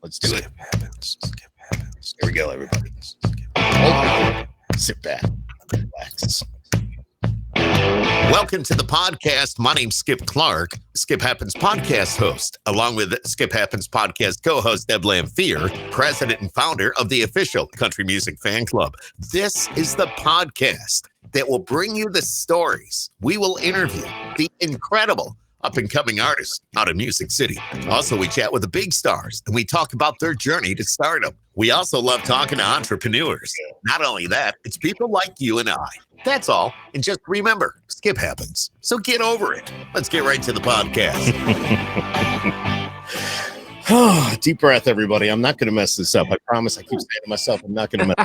Let's do it. Skip happens. Skip happens. Here we go, everybody. Sit back. Relax. Welcome to the podcast. My name's Skip Clark, Skip Happens podcast host, along with Skip Happens podcast co-host Deb Lamphere, president and founder of the official country music fan club. This is the podcast that will bring you the stories. We will interview the incredible up-and-coming artists out of Music City. Also, we chat with the big stars, and we talk about their journey to stardom. We also love talking to entrepreneurs. Not only that, it's people like you and I. That's all. And just remember, skip happens. So get over it. Let's get right to the podcast. Deep breath, everybody. I'm not going to mess this up. I promise. I keep saying to myself, I'm not going to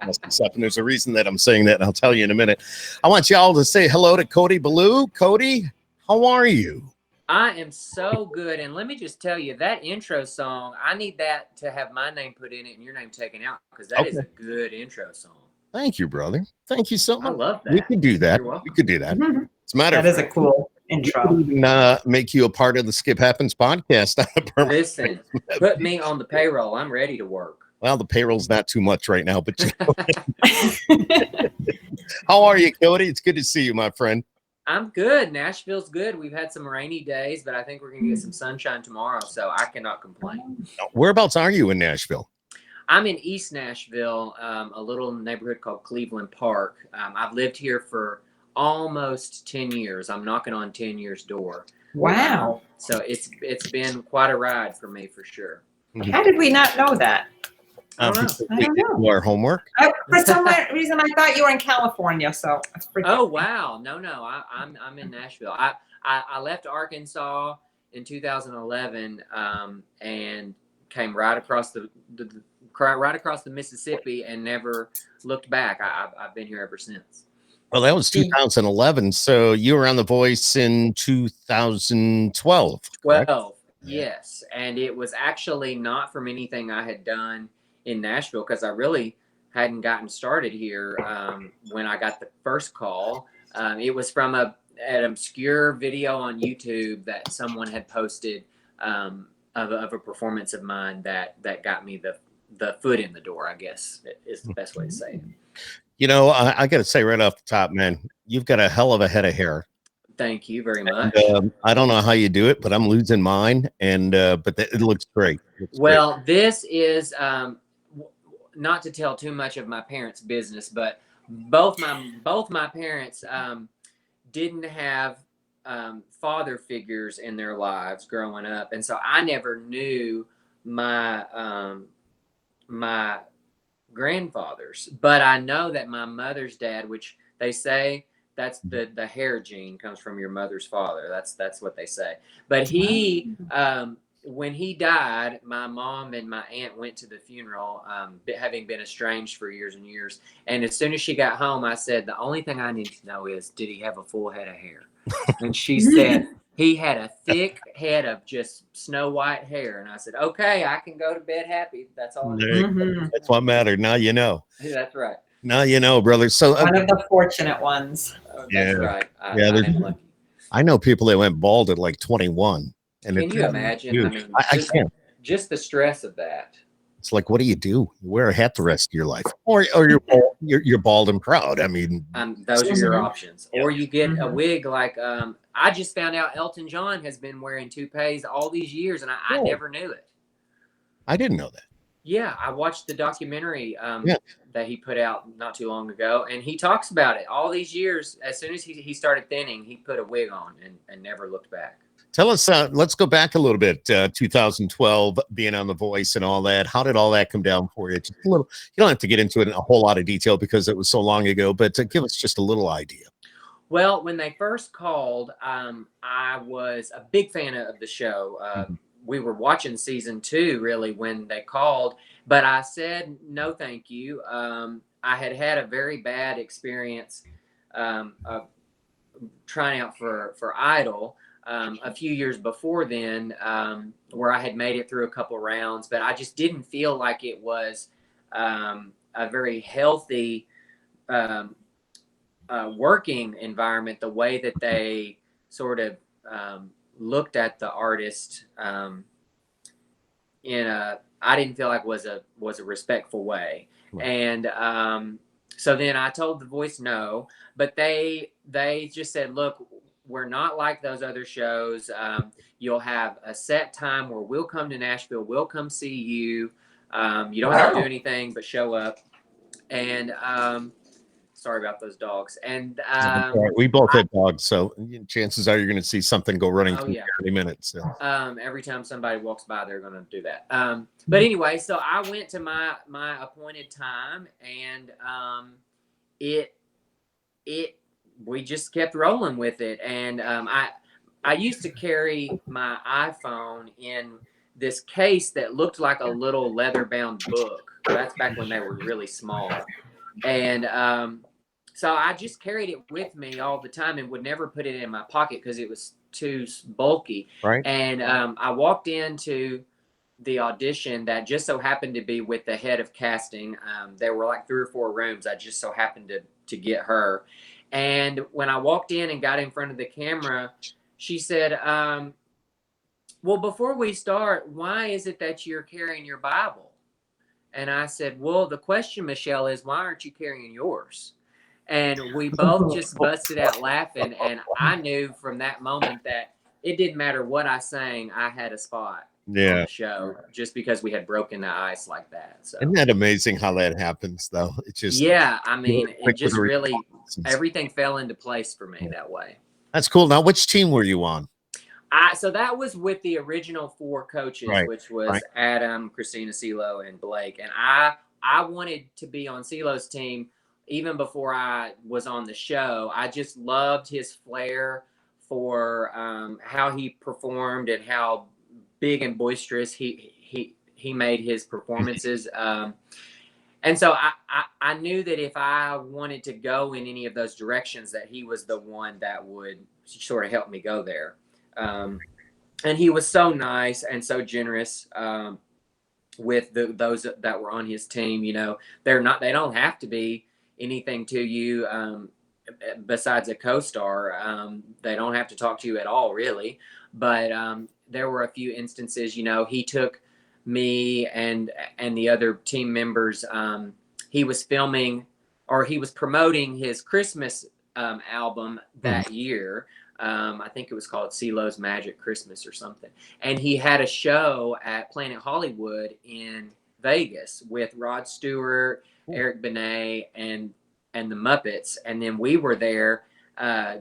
mess this up. And there's a reason that I'm saying that, and I'll tell you in a minute. I want y'all to say hello to Cody Belew. Cody, how are you? I am so good. And let me just tell you, that intro song, I need that to have my name put in it and your name taken out, because that is a good intro song. Thank you, brother. Thank you so much. I love that. We could do that. You're welcome. We could do that. It's a matter That is a cool intro. We can make you a part of the Skip Happens podcast. Listen, put me on the payroll. I'm ready to work. Well, the payroll's not too much right now, but you know. How are you, Cody? It's good to see you, my friend. I'm good. Nashville's good. We've had some rainy days, but I think we're going to get some sunshine tomorrow, so I cannot complain. Whereabouts are you in Nashville? I'm in East Nashville, a little neighborhood called Cleveland Park. I've lived here for almost 10 years. I'm knocking on 10 years' door. Wow. So it's been quite a ride for me, for sure. How did we not know that? I don't know. I don't know. Our homework. For some reason, I thought you were in California. So. Oh wow, no, I'm in Nashville. I left Arkansas in 2011 and came right across the Mississippi and never looked back. I've been here ever since. Well, that was 2011. So you were on The Voice in 2012. 12, yes, and it was actually not from anything I had done in Nashville, because I really hadn't gotten started here when I got the first call. It was from an obscure video on YouTube that someone had posted of a performance of mine that got me the foot in the door, I guess is the best way to say it. You know, I got to say right off the top, man, you've got a hell of a head of hair. Thank you very much. And, I don't know how you do it, but I'm losing mine, and but it looks great. This is not to tell too much of my parents' business, but both my parents didn't have father figures in their lives growing up, and so I never knew my my grandfathers. But I know that my mother's dad, which they say that's the hair gene comes from your mother's father. That's what they say. But he when he died, my mom and my aunt went to the funeral, having been estranged for years and years. And as soon as she got home, I said, the only thing I need to know is, did he have a full head of hair? And she said, he had a thick head of just snow white hair. And I said, okay, I can go to bed happy. That's all I need. That's what mattered. Now you know. That's right. Now you know, brother. So one of the fortunate ones. That's right. I know people that went bald at like 21. And can you imagine? Huge. I mean, I can't. Just the stress of that. It's like, what do? You wear a hat the rest of your life, or you're bald and proud. I mean, those are your options. Or you get a wig like I just found out Elton John has been wearing toupees all these years, and I never knew it. I didn't know that. Yeah, I watched the documentary that he put out not too long ago, and he talks about it all these years. As soon as he started thinning, he put a wig on and never looked back. Tell us, let's go back a little bit, 2012, being on The Voice and all that. How did all that come down for you? Just a little. You don't have to get into it in a whole lot of detail because it was so long ago, but give us just a little idea. Well, when they first called, I was a big fan of the show. We were watching season 2, really, when they called, but I said, no, thank you. I had a very bad experience of trying out for Idol. A few years before then, where I had made it through a couple rounds, but I just didn't feel like it was a very healthy working environment, the way that they sort of looked at the artist I didn't feel like was a respectful way. Right. And so then I told The Voice no, but they just said, look, we're not like those other shows. You'll have a set time where we'll come to Nashville, we'll come see you. You don't have to do anything but show up. And sorry about those dogs. And we both have dogs, so chances are you're going to see something go running through 30 minutes. So. Every time somebody walks by, they're going to do that. But anyway, so I went to my appointed time, and we just kept rolling with it. And I used to carry my iPhone in this case that looked like a little leather-bound book. That's back when they were really small. And so I just carried it with me all the time and would never put it in my pocket because it was too bulky. Right. And I walked into the audition that just so happened to be with the head of casting. There were like 3 or 4 rooms. I just so happened to get her. And when I walked in and got in front of the camera, she said, well, before we start, why is it that you're carrying your Bible? And I said, well, the question, Michelle, is why aren't you carrying yours? And we both just busted out laughing. And I knew from that moment that it didn't matter what I sang, I had a spot on the show just because we had broken the ice like that. So isn't that amazing how that happens, though? It's just I mean, it just really everything fell into place for me that way. That's cool. Now, which team were you on? So that was with the original 4 coaches, which was Adam, Christina, CeeLo, and Blake. And I wanted to be on CeeLo's team even before I was on the show. I just loved his flair for how he performed and how big and boisterous he made his performances. And so I knew that if I wanted to go in any of those directions, that he was the one that would sort of help me go there. And he was so nice and so generous with those that were on his team. You know, they don't have to be anything to you besides a co-star. They don't have to talk to you at all, really. But there were a few instances, you know, he took me and the other team members. He was filming, or he was promoting his Christmas album that year. I think it was called CeeLo's Magic Christmas or something. And he had a show at Planet Hollywood in Vegas with Rod Stewart, Eric Benet, and the Muppets. And then we were there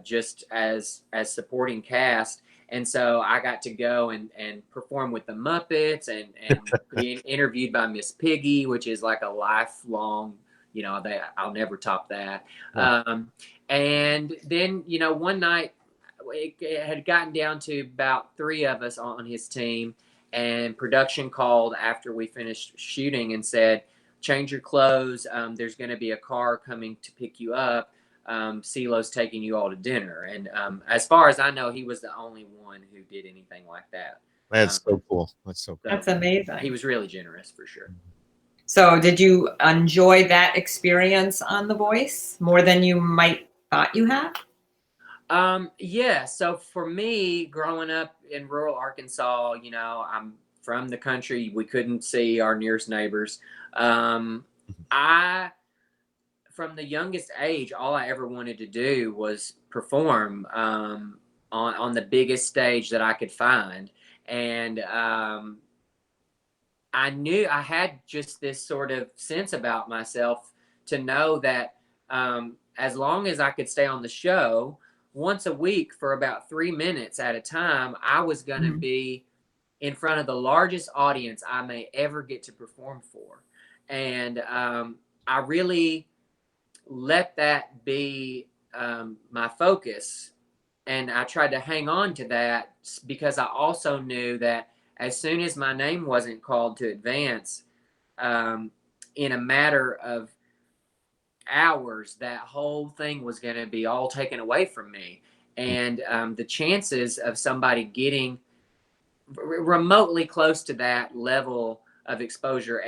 just as supporting cast. And so I got to go and perform with the Muppets and be interviewed by Miss Piggy, which is like a lifelong, you know, I'll never top that. And then, you know, one night, it had gotten down to about 3 of us on his team, and production called after we finished shooting and said, change your clothes. There's going to be a car coming to pick you up. CeeLo's taking you all to dinner. And as far as I know, he was the only one who did anything like that. That's so cool. That's so cool. That's amazing. He was really generous for sure. So did you enjoy that experience on The Voice more than you might thought you had? Yeah. So for me, growing up in rural Arkansas, you know, I'm from the country. We couldn't see our nearest neighbors. From the youngest age, all I ever wanted to do was perform on the biggest stage that I could find. And I knew I had just this sort of sense about myself to know that as long as I could stay on the show once a week for about 3 minutes at a time, I was going to be in front of the largest audience I may ever get to perform for. And I really let that be my focus. And I tried to hang on to that because I also knew that as soon as my name wasn't called to advance, in a matter of hours, that whole thing was going to be all taken away from me. And the chances of somebody getting remotely close to that level of exposure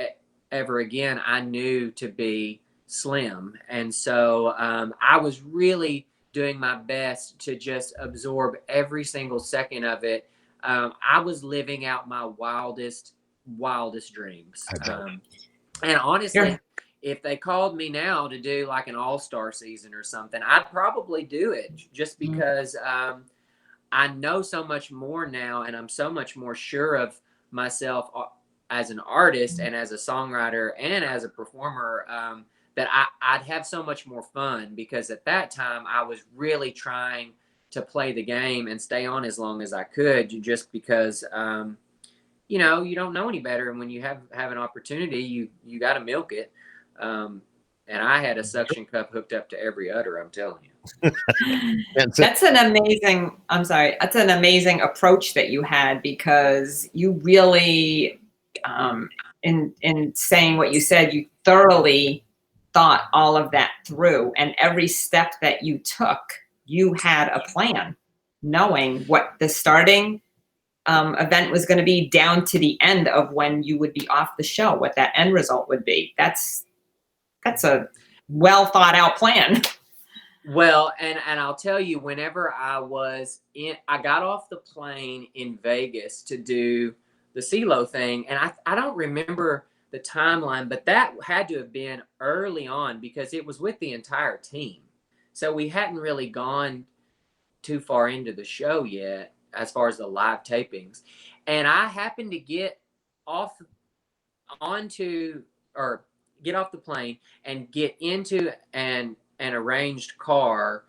ever again, I knew to be slim. And so I was really doing my best to just absorb every single second of it. I was living out my wildest wildest dreams. I bet. And honestly, Yeah. if they called me now to do like an all-star season or something, I'd probably do it just because I know so much more now, and I'm so much more sure of myself as an artist and as a songwriter and as a performer, that I'd have so much more fun, because at that time I was really trying to play the game and stay on as long as I could, just because you know, you don't know any better, and when you have an opportunity, you got to milk it. And I had a suction cup hooked up to every udder, I'm telling you. That's an amazing, I'm sorry, that's an amazing approach that you had, because you really, in saying what you said, you thoroughly thought all of that through, and every step that you took, you had a plan, knowing what the starting event was going to be down to the end of when you would be off the show, what that end result would be. That's a well thought out plan. Well, and I'll tell you, whenever I got off the plane in Vegas to do the CeeLo thing, and I don't remember the timeline, but that had to have been early on, because it was with the entire team. So we hadn't really gone too far into the show yet, as far as the live tapings. And I happened to get off the plane and get into an arranged car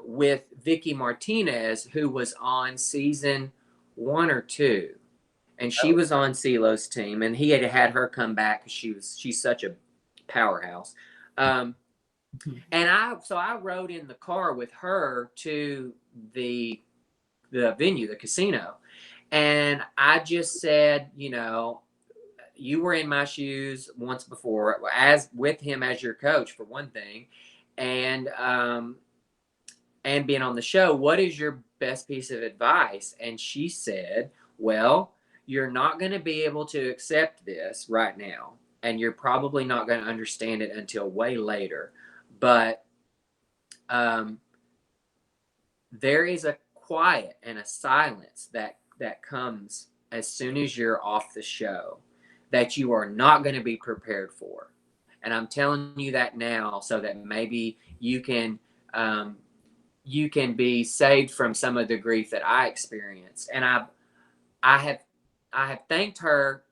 with Vicky Martinez, who was on season 1 or 2, and she was on CeeLo's team, and he had her come back because she's such a powerhouse. And I rode in the car with her to the venue, the casino, and I just said, you know, you were in my shoes once before, as with him as your coach, for one thing, and being on the show. What is your best piece of advice? And she said, well, you're not going to be able to accept this right now, and you're probably not going to understand it until way later, but there is a quiet and a silence that comes as soon as you're off the show that you are not going to be prepared for. And I'm telling you that now, so that maybe you can be saved from some of the grief that I experienced. And I have thanked her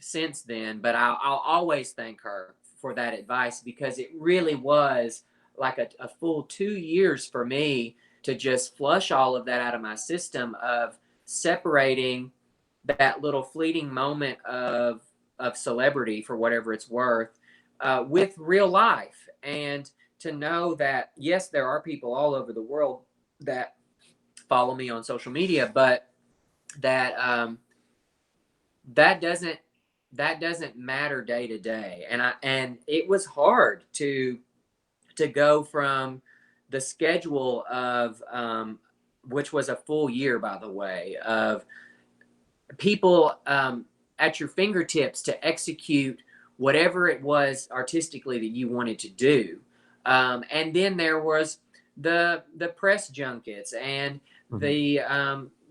since then, but I'll always thank her for that advice, because it really was like a full 2 years for me to just flush all of that out of my system, of separating that little fleeting moment of celebrity, for whatever it's worth, with real life. And to know that, yes, there are people all over the world that follow me on social media, but that that doesn't matter day to day. And it was hard to go from the schedule of which was a full year, by the way, of people at your fingertips to execute whatever it was artistically that you wanted to do. And then there was the press junkets and the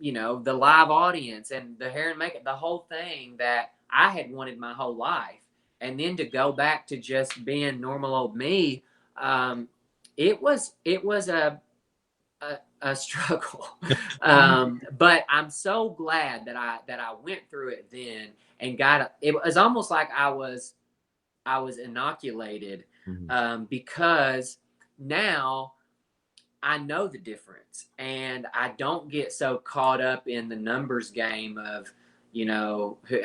the live audience and the hair and makeup, the whole thing that I had wanted my whole life. And then to go back to just being normal old me, it was a struggle. But I'm so glad that I went through it then and it was almost like I was inoculated, because now I know the difference, and I don't get so caught up in the numbers game of,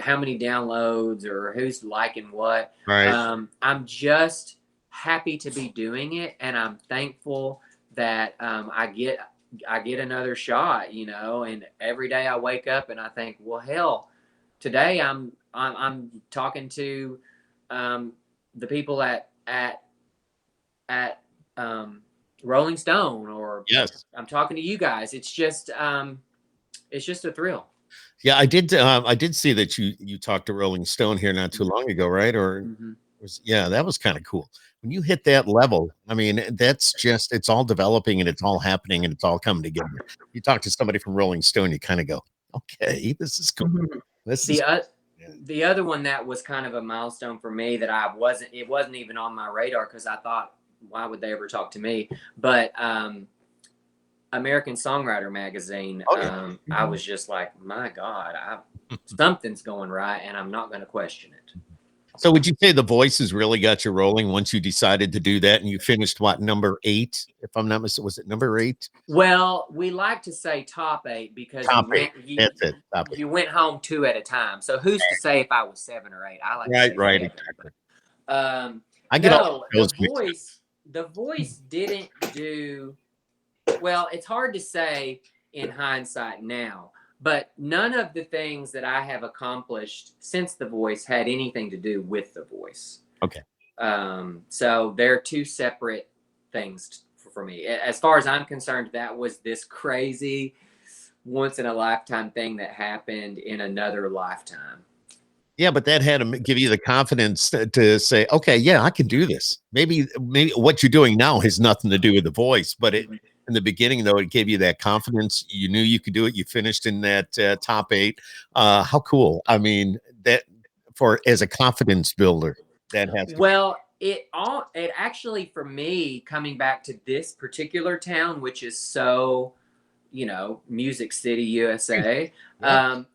how many downloads or who's liking what. Right. I'm just happy to be doing it, and I'm thankful that I get another shot, and every day I wake up and I think, well, hell, today I'm talking to the people at Rolling Stone, or Yes. I'm talking to you guys. It's just a thrill. Yeah, I did see that you talked to Rolling Stone here not too long ago, right? Or that was kind of cool. When you hit that level, I mean, it's all developing and it's all happening and it's all coming together. You talk to somebody from Rolling Stone, you kind of go, okay, this is cool. This is the other one that was kind of a milestone for me that it wasn't even on my radar because I thought, why would they ever talk to me? But American Songwriter magazine, I was just like, my God, something's going right, and I'm not going to question it. So would you say The Voice has really got you rolling once you decided to do that, and you finished number 8, if I'm not mistaken? Was it number 8? Well, we like to say top 8 because you went home 2 at a time. So who's to say if I was 7 or 8? I like to say 7. Exactly. I get The Voice didn't do well. It's hard to say in hindsight now. But none of the things that I have accomplished since The Voice had anything to do with The Voice. Okay. So they're 2 separate things for me. As far as I'm concerned, that was this crazy once in a lifetime thing that happened in another lifetime. Yeah, but that had to give you the confidence to say, okay, yeah, I can do this. Maybe what you're doing now has nothing to do with The Voice, but in the beginning, though, it gave you that confidence. You knew you could do it. You finished in that top 8. How cool. I mean, that as a confidence builder, that has it actually, for me, coming back to this particular town, which is so, Music City, USA,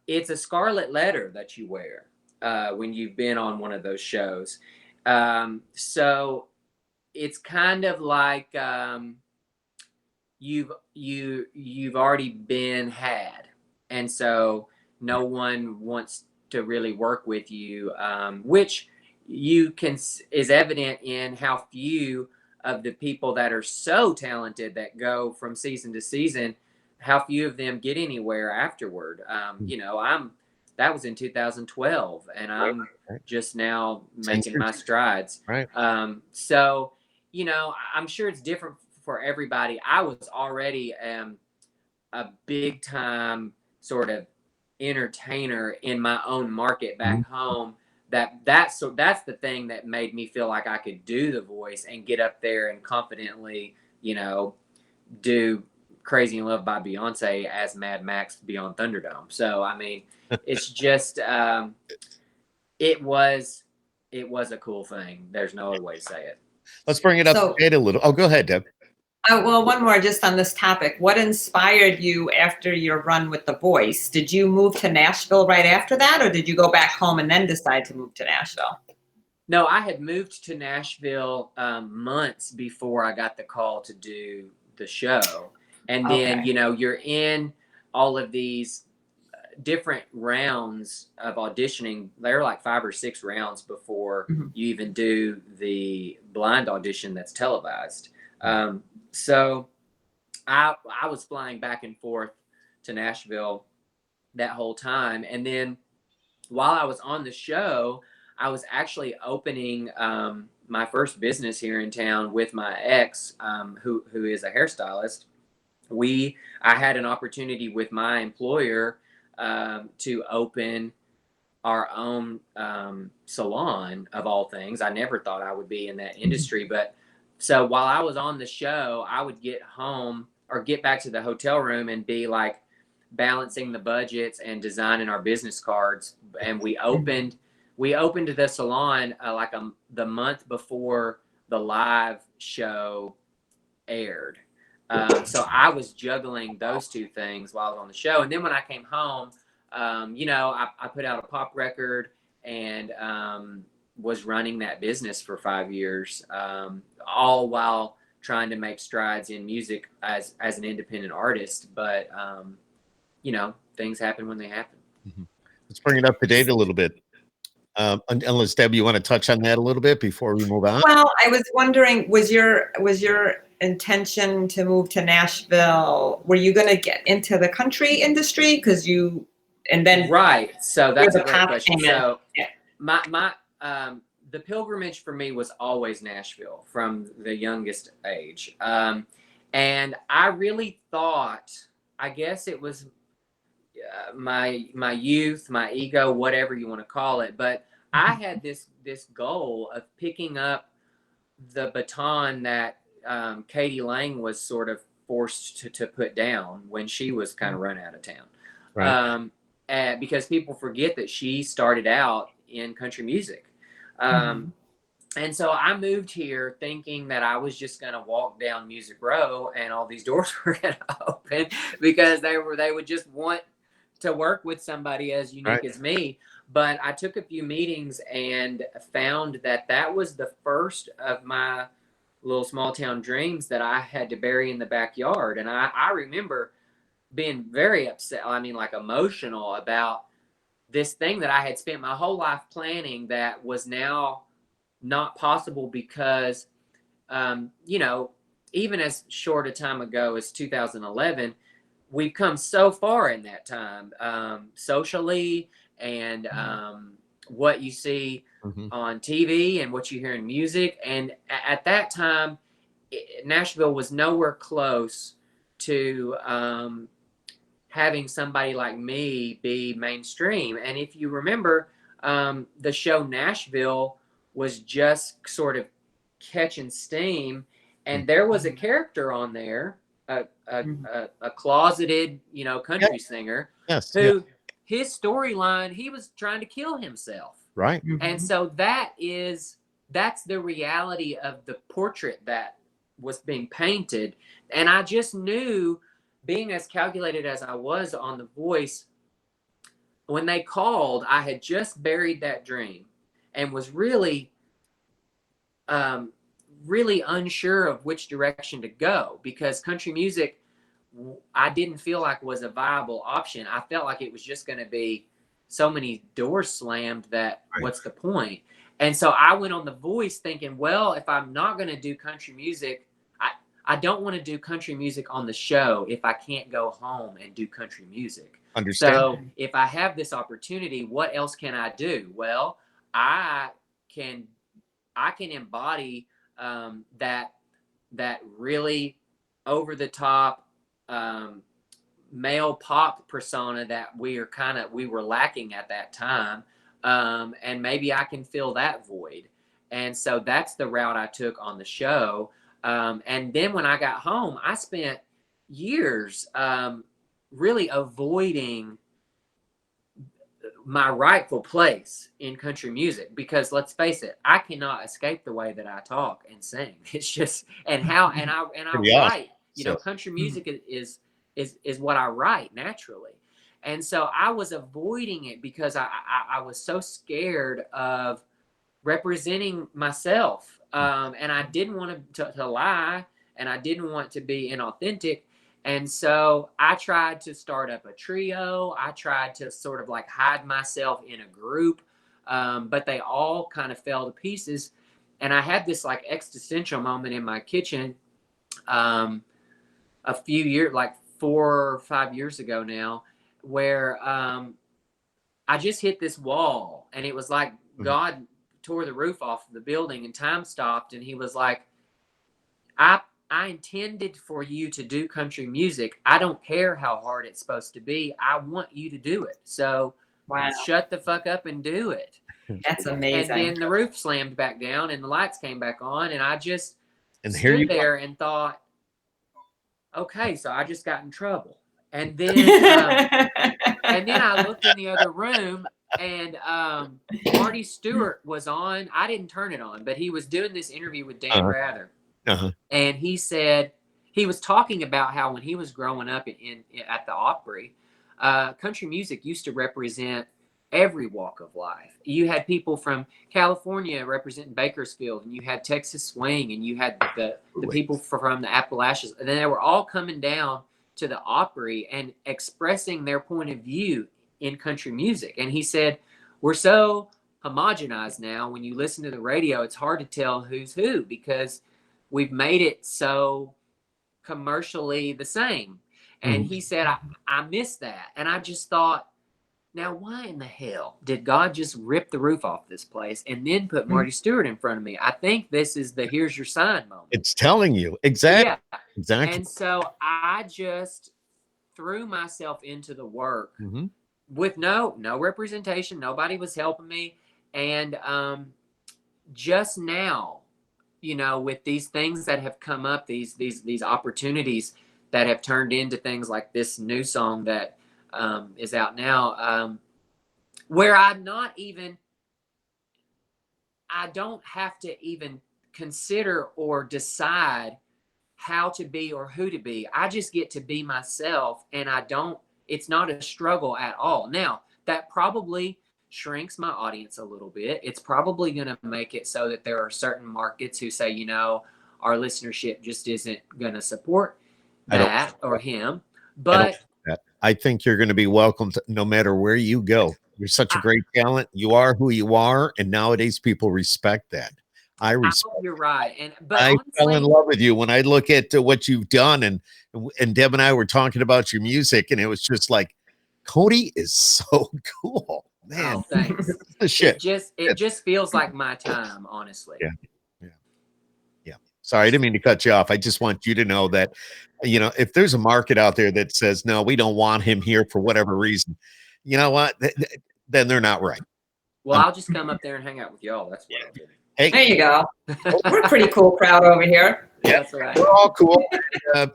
it's a scarlet letter that you wear when you've been on one of those shows. So it's kind of like you've already been had, and so no one wants to really work with you, which is evident in how few of the people that are so talented that go from season to season, how few of them get anywhere afterward. That was in 2012, and I'm just now making my strides. Right. So I'm sure it's different for everybody. I was already a big time sort of entertainer in my own market back home. That's the thing that made me feel like I could do The Voice and get up there and confidently, do Crazy in Love by Beyonce as Mad Max Beyond Thunderdome. So I mean, it's just it was a cool thing. There's no other way to say it. Let's bring it up to date a little. Oh, go ahead, Deb. Well, one more just on this topic. What inspired you after your run with The Voice? Did you move to Nashville right after that, or did you go back home and then decide to move to Nashville? No, I had moved to Nashville months before I got the call to do the show. And then, you're in all of these different rounds of auditioning. There are like 5 or 6 rounds before you even do the blind audition that's televised. So I was flying back and forth to Nashville that whole time. And then while I was on the show, I was actually opening my first business here in town with my ex, who is a hairstylist. I had an opportunity with my employer to open our own salon, of all things. I never thought I would be in that industry, but so while I was on the show, I would get home or get back to the hotel room and be like balancing the budgets and designing our business cards. And we opened the salon the month before the live show aired. So I was juggling those 2 things while I was on the show. And then when I came home, I put out a pop record and was running that business for 5 years, all while trying to make strides in music as an independent artist. But, things happen when they happen. Let's bring it up to date a little bit. Unless, Deb, you want to touch on that a little bit before we move on? Well, I was wondering, was your intention to move to Nashville, were you going to get into the country industry? Right. So that's a great question. So my the pilgrimage for me was always Nashville from the youngest age. And I really thought, I guess it was my youth, my ego, whatever you want to call it. But I had this goal of picking up the baton that Katie Lang was sort of forced to put down when she was kind of run out of town. Right. because people forget that she started out in country music. And so I moved here thinking that I was just going to walk down Music Row and all these doors were going to open because they would just want to work with somebody as unique as me. But I took a few meetings and found that that was the first of my little small town dreams that I had to bury in the backyard. And I remember being very upset, I mean, like emotional about this thing that I had spent my whole life planning that was now not possible because, you know, even as short a time ago as 2011, we've come so far in that time, socially and what you see on TV and what you hear in music. And at that time, Nashville was nowhere close to having somebody like me be mainstream. And if you remember, the show Nashville was just sort of catching steam, and there was a character on there, a closeted, you know, country singer, who his storyline, he was trying to kill himself. Right. And so that's the reality of the portrait that was being painted. And I just knew, being as calculated as I was on The Voice, when they called, I had just buried that dream and was really, really unsure of which direction to go, because country music, I didn't feel like was a viable option. I felt like it was just going to be so many doors slammed that what's the point? And so I went on The Voice thinking, well, if I'm not going to do country music, I don't want to do country music on the show if I can't go home and do country music. Understand. So if I have this opportunity, what else can I do? Well, I can embody that really over the top male pop persona that we were lacking at that time, and maybe I can fill that void. And so that's the route I took on the show. And then when I got home, I spent years really avoiding my rightful place in country music, because let's face it, I cannot escape the way that I talk and sing. It's just, and I write, you know, country music is what I write naturally. And so I was avoiding it because I was so scared of representing myself. And I didn't want to lie, and I didn't want to be inauthentic. And so I tried to start up a trio. I tried to sort of like hide myself in a group, but they all kind of fell to pieces. And I had this like existential moment in my kitchen a few years, like 4 or 5 years ago now, where I just hit this wall, and it was like God tore the roof off the building and time stopped, and he was like, I intended for you to do country music. I don't care how hard it's supposed to be. I want you to do it. So shut the fuck up and do it. That's amazing. And then the roof slammed back down and the lights came back on, and I just stood there and thought, okay, so I just got in trouble. And then I looked in the other room, and Marty Stewart was on. I didn't turn it on, but he was doing this interview with Dan Rather. And he said, he was talking about how when he was growing up at the Opry, country music used to represent every walk of life. You had people from California representing Bakersfield, and you had Texas swing, and you had the people from the Appalachians, and then they were all coming down to the Opry and expressing their point of view in country music. And he said, we're so homogenized now. When you listen to the radio, it's hard to tell who's who, because we've made it so commercially the same. And he said, I miss that. And I just thought, now why in the hell did God just rip the roof off this place and then put Marty Stewart in front of me? I think this is the here's your sign moment. It's telling you. Exactly. Yeah. Exactly. And so I just threw myself into the work with no representation. Nobody was helping me. And just now, you know, with these things that have come up, these opportunities that have turned into things like this new song that is out now, where I don't have to even consider or decide how to be or who to be. I just get to be myself, and it's not a struggle at all. Now, that probably shrinks my audience a little bit. It's probably going to make it so that there are certain markets who say, our listenership just isn't going to support that or him. But I think you're going to be welcomed no matter where you go. You're such a great talent. You are who you are. And nowadays people respect that. I respect. You're right. But I honestly, fell in love with you when I look at what you've done, and Deb and I were talking about your music, and it was just like, Cody is so cool, man. Oh, thanks. Shit. It just feels like my time, honestly. Yeah. Sorry, I didn't mean to cut you off. I just want you to know that, if there's a market out there that says, no, we don't want him here for whatever reason, you know what? Then they're not right. Well, I'll just come up there and hang out with y'all. That's what I'll do. Hey, there you go. We're a pretty cool crowd over here. Yeah, that's right. We're all cool.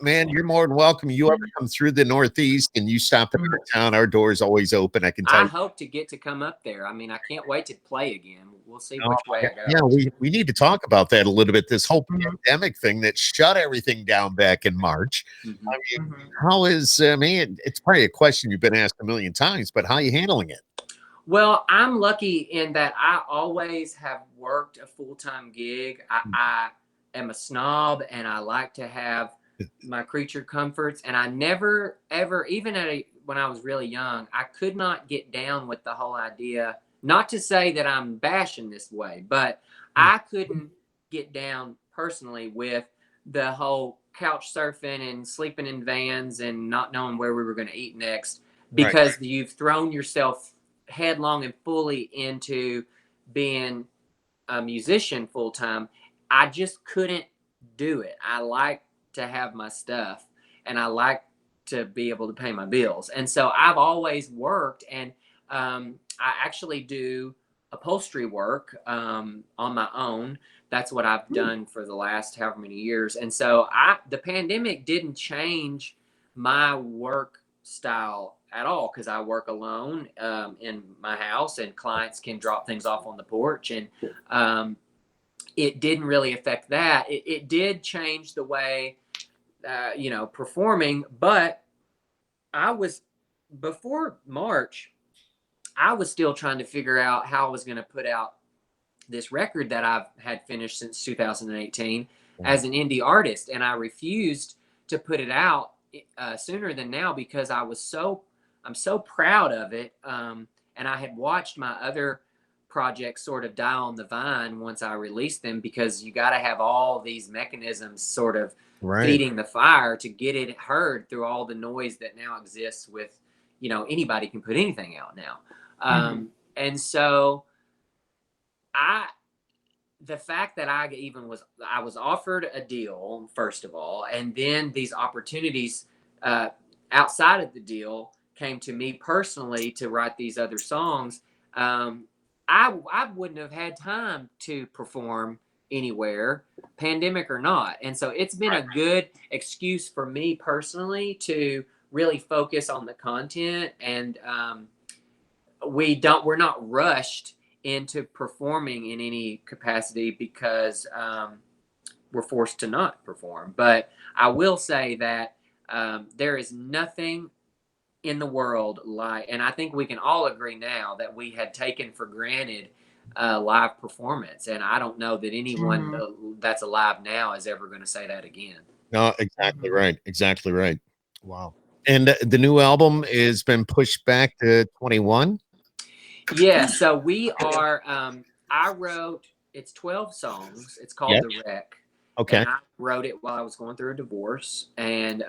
Man, you're more than welcome. You ever come through the Northeast and you stop in our town, our door's always open. I can tell you. I hope to get to come up there. I mean, I can't wait to play again. We'll see which way I go. Yeah, we need to talk about that a little bit. This whole pandemic thing that shut everything down back in March. Mm-hmm. I mean, how is, it's probably a question you've been asked a million times, but how are you handling it? Well, I'm lucky in that I always have worked a full-time gig. I am a snob, and I like to have my creature comforts. And I never, ever, even when I was really young, I could not get down with the whole idea. Not to say that I'm bashing this way, but I couldn't get down personally with the whole couch surfing and sleeping in vans and not knowing where we were going to eat next, because you've thrown yourself headlong and fully into being a musician full time. I just couldn't do it. I like to have my stuff, and I like to be able to pay my bills. And so I've always worked, and I actually do upholstery work on my own. That's what I've done for the last however many years. And so the pandemic didn't change my work style at all, because I work alone in my house, and clients can drop things off on the porch, and it didn't really affect that. It did change the way, performing, but before March, I was still trying to figure out how I was going to put out this record that I've had finished since 2018 as an indie artist, and I refused to put it out sooner than now, because I'm so proud of it, and I had watched my other projects sort of die on the vine once I released them, because you got to have all these mechanisms sort of feeding the fire to get it heard through all the noise that now exists with, anybody can put anything out now. And so the fact that I was offered a deal, first of all, and then these opportunities outside of the deal came to me personally to write these other songs. I wouldn't have had time to perform anywhere, pandemic or not. And so it's been a good excuse for me personally to really focus on the content, and we're not rushed into performing in any capacity because we're forced to not perform. But I will say that there is nothing in the world like, and I think we can all agree now, that we had taken for granted live performance, and I don't know that anyone that's alive now is ever going to say that again. No, exactly right. Wow. And the new album has been pushed back to 21. Yeah, so we are it's 12 songs. It's called The Wreck. Okay. And I wrote it while I was going through a divorce, and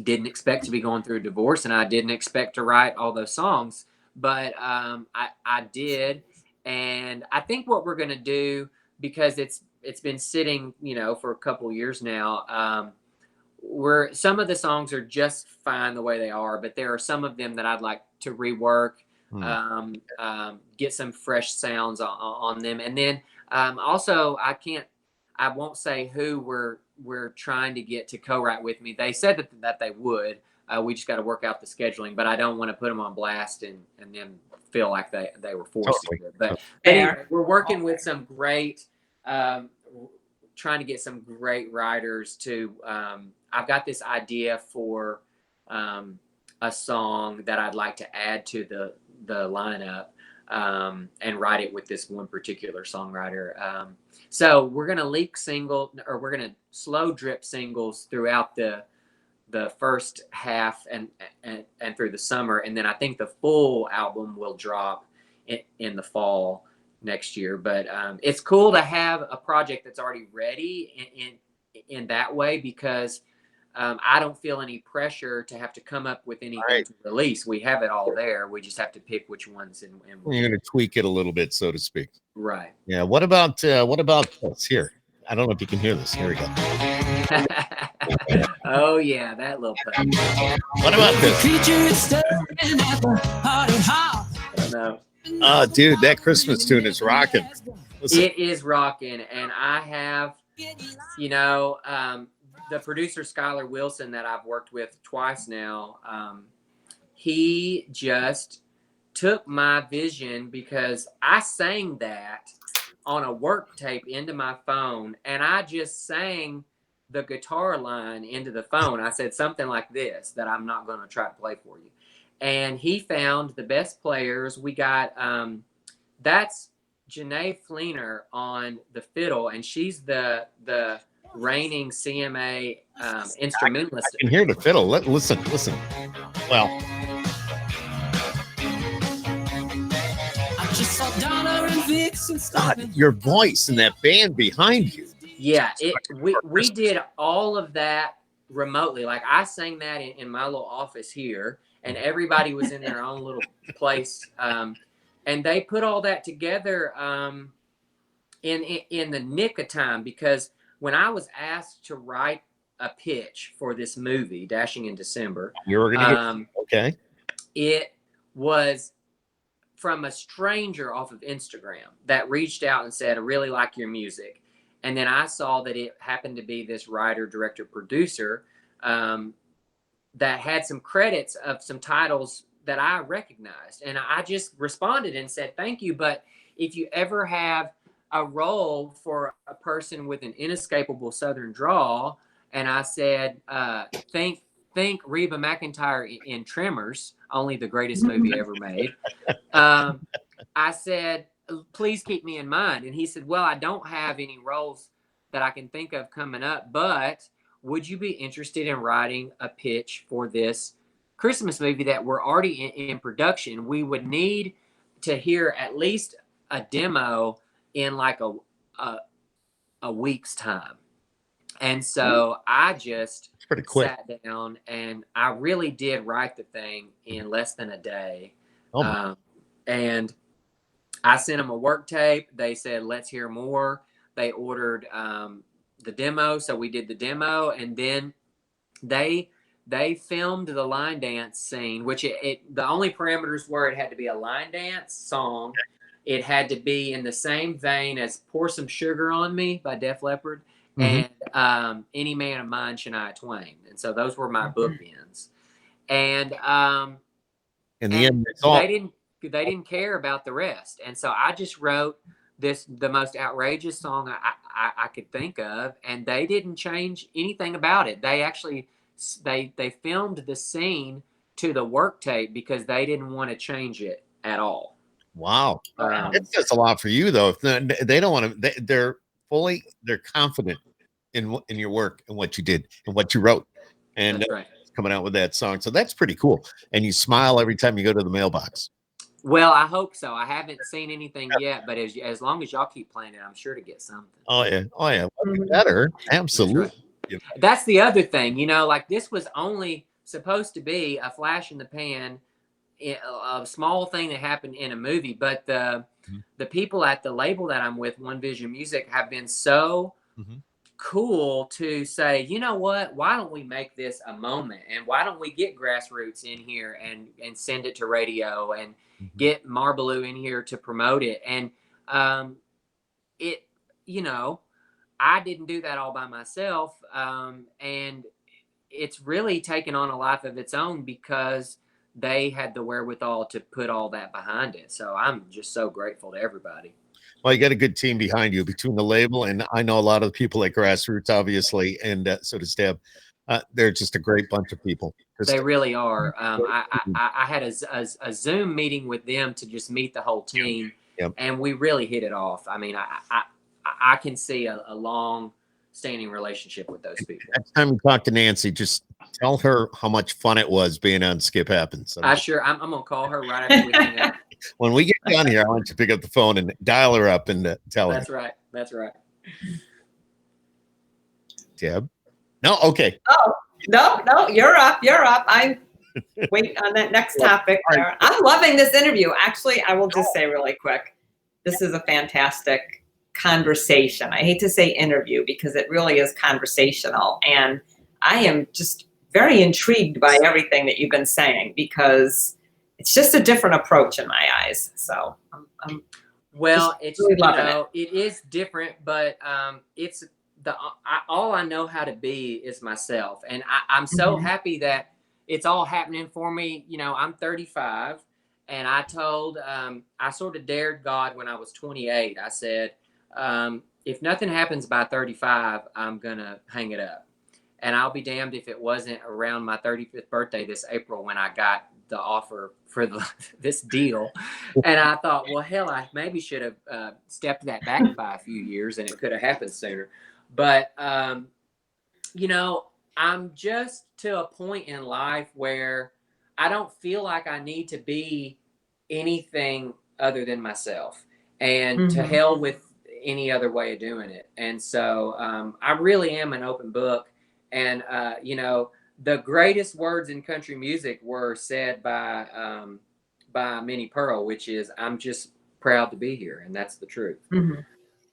didn't expect to be going through a divorce, and I didn't expect to write all those songs, but I did. And I think what we're going to do, because it's been sitting, for a couple years now, some of the songs are just fine the way they are, but there are some of them that I'd like to rework, get some fresh sounds on them. And then also I won't say who we're trying to get to co-write with me. They said that they would, We just got to work out the scheduling, but I don't want to put them on blast and then feel like they were forced to do it. But anyway, we're working with some great, trying to get some great writers to, I've got this idea for a song that I'd like to add to the lineup, and write it with this one particular songwriter. So we're going to we're going to slow drip singles throughout the first half and through the summer. And then I think the full album will drop in the fall next year. But it's cool to have a project that's already ready in that way, because I don't feel any pressure to have to come up with anything to release. We have it all there. We just have to pick which ones and you're going to tweak it a little bit, so to speak. Right. Yeah. What about this here? I don't know if you can hear this. Here we go. Oh yeah, that little thing. What about this? Oh, dude, that Christmas tune is rocking. Listen. It is rocking, and I have, the producer Skylar Wilson that I've worked with twice now. He just took my vision, because I sang that on a work tape into my phone, and I just sang the guitar line into the phone. I said something like this that I'm not going to try to play for you. And he found the best players. We got, that's Janae Fleener on the fiddle, and she's the reigning CMA instrumentalist. I can hear the fiddle. Listen. Well, God, your voice and that band behind you. Yeah, we did all of that remotely. Like, I sang that in my little office here, and everybody was in their own little place. And they put all that together in the nick of time, because when I was asked to write a pitch for this movie, Dashing in December, you were going to okay. It was from a stranger off of Instagram that reached out and said, I really like your music. And then I saw that it happened to be this writer, director, producer that had some credits of some titles that I recognized. And I just responded and said, thank you. But if you ever have a role for a person with an inescapable Southern drawl, and I said, think Reba McEntire in Tremors, only the greatest movie ever made. I said, please keep me in mind. And he said, well, I don't have any roles that I can think of coming up, but would you be interested in writing a pitch for this Christmas movie that we're already in production? We would need to hear at least a demo in like a week's time. And so I just pretty quick. Sat down, and I really did write the thing in less than a day. And I sent them a work tape. They said, let's hear more. They ordered the demo. So we did the demo, and then they filmed the line dance scene, which the only parameters were it had to be a line dance song. It had to be in the same vein as Pour Some Sugar on Me by Def Leppard, and Any Man of Mine, Shania Twain. And so those were my bookends. And in the end, they didn't care about the rest. And so I just wrote the most outrageous song I could think of, and they didn't change anything about it. They actually they filmed the scene to the work tape because they didn't want to change it at all. Wow. It says a lot for you, though. If they don't want to, they're confident in your work and what you did and what you wrote, and That's right. Coming out with that song. So that's pretty cool. And you smile every time you go to the mailbox. Well, I hope so. I haven't seen anything yet, but as long as y'all keep playing it, I'm sure to get something. Oh yeah. Better. Absolutely. That's the other thing, like this was only supposed to be a flash in the pan, a small thing that happened in a movie. But the people at the label that I'm with, One Vision Music, have been so cool to say, you know what, why don't we make this a moment, and why don't we get Grassroots in here and send it to radio, and get Marbaloo in here to promote it. And I didn't do that all by myself, and it's really taken on a life of its own because they had the wherewithal to put all that behind it. So I'm just so grateful to everybody. Well, you got a good team behind you between the label, and I know a lot of the people at Grassroots, obviously, and so does Deb. They're just a great bunch of people. They really are. I had a Zoom meeting with them to just meet the whole team, Yep. and we really hit it off. I mean, I can see a long standing relationship with those people. Next time you talk to Nancy, just tell her how much fun it was being on Skip Happens. I'm gonna call her right after we hang up. When we get done here, I want you to pick up the phone and dial her up and tell her. That's right. That's right. Deb? No? Okay. Oh, no, you're up. I'm waiting on that next topic. I'm loving this interview. Actually, I will just say really quick, this is a fantastic conversation. I hate to say interview because it really is conversational. And I am just very intrigued by everything that you've been saying because it's just a different approach in my eyes. So I'm it's really loving it is different, but it's all I know how to be is myself, and I'm so happy that it's all happening for me. You know, I'm 35, and I told I sort of dared God when I was 28. I said, if nothing happens by 35, I'm gonna hang it up, and I'll be damned if it wasn't around my 35th birthday this April when I got the offer for this deal. And I thought, well, hell, I maybe should have stepped that back by a few years and it could have happened sooner. But, you know, I'm just to a point in life where I don't feel like I need to be anything other than myself, and to hell with any other way of doing it. And so I really am an open book. And, you know, the greatest words in country music were said by Minnie Pearl, which is, I'm just proud to be here. And that's the truth.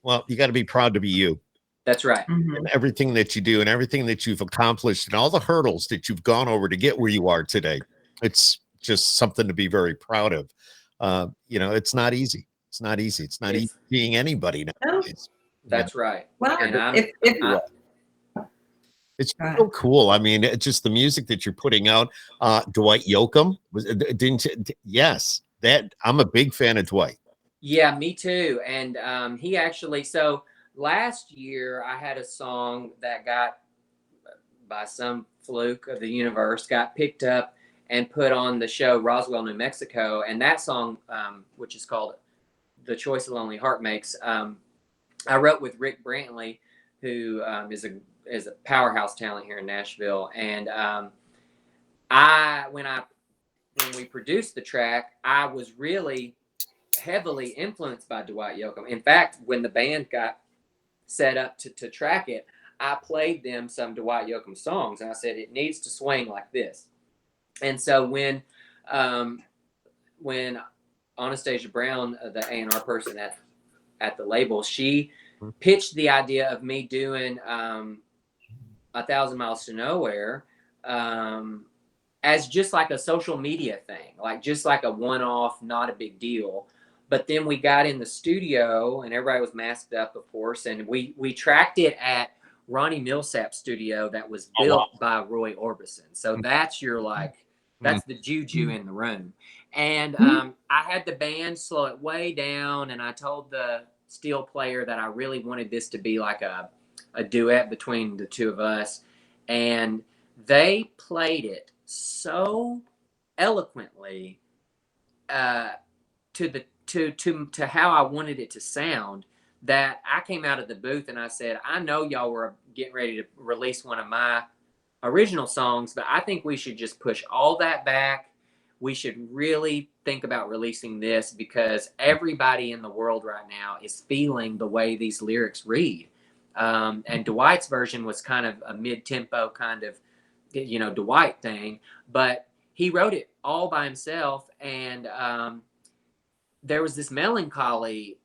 Well, you got to be proud to be you. That's right. And everything that you do and everything that you've accomplished and all the hurdles that you've gone over to get where you are today. It's just something to be very proud of. You know, it's not easy. It's not easy. It's not easy being anybody nowadays. That's right. Well, and it's so cool. I mean, it's just the music that you're putting out. Dwight Yoakam didn't you? Yes, that I'm a big fan of Dwight. Yeah, me too. And he actually, so last year I had a song that got, by some fluke of the universe, got picked up and put on the show Roswell, New Mexico. And that song, which is called The Choice a Lonely Heart Makes, I wrote with Rick Brantley, who is a powerhouse talent here in Nashville. And when we produced the track, I was really heavily influenced by Dwight Yoakam. In fact, when the band got set up to track it, I played them some Dwight Yoakam songs, and I said, it needs to swing like this. And so when Anastasia Brown, the A&R person at the label, she pitched the idea of me doing 1,000 Miles to Nowhere as just like a social media thing, like just like a one-off, not a big deal. But then we got in the studio and everybody was masked up, of course, and we tracked it at Ronnie Millsap's studio that was built by Roy Orbison. So that's that's the juju in the room. And I had the band slow it way down, and I told the steel player that I really wanted this to be like a duet between the two of us. And they played it so eloquently to how I wanted it to sound, that I came out of the booth and I said, I know y'all were getting ready to release one of my original songs, but I think we should just push all that back. We should really think about releasing this because everybody in the world right now is feeling the way these lyrics read. And Dwight's version was kind of a mid-tempo kind of, you know, Dwight thing, but he wrote it all by himself. And there was this melancholy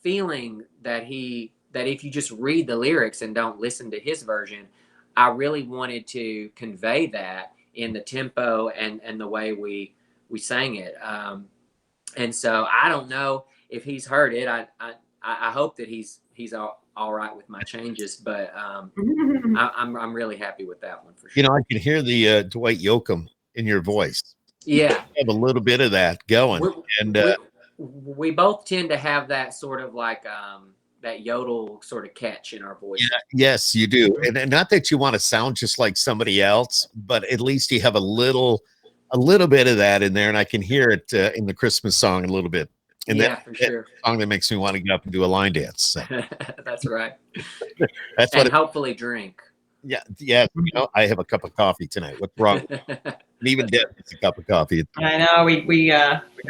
feeling that if you just read the lyrics and don't listen to his version, I really wanted to convey that in the tempo and the way we sang it. And so I don't know if he's heard it. I hope that he's all right with my changes, but I'm really happy with that one for sure. You know, I can hear the Dwight Yoakam in your voice. Yeah, You have a little bit of that going, we both tend to have that sort of like that yodel sort of catch in our voice. yeah, yes, you do, and not that you want to sound just like somebody else, but at least you have a little bit of that in there, and I can hear it in the Christmas song a little bit. And yeah, for sure. Song that makes me want to get up and do a line dance. So. That's right. That's and hopefully drink. Yeah. You know, I have a cup of coffee tonight. What's wrong? And even Deb gets a cup of coffee. I know we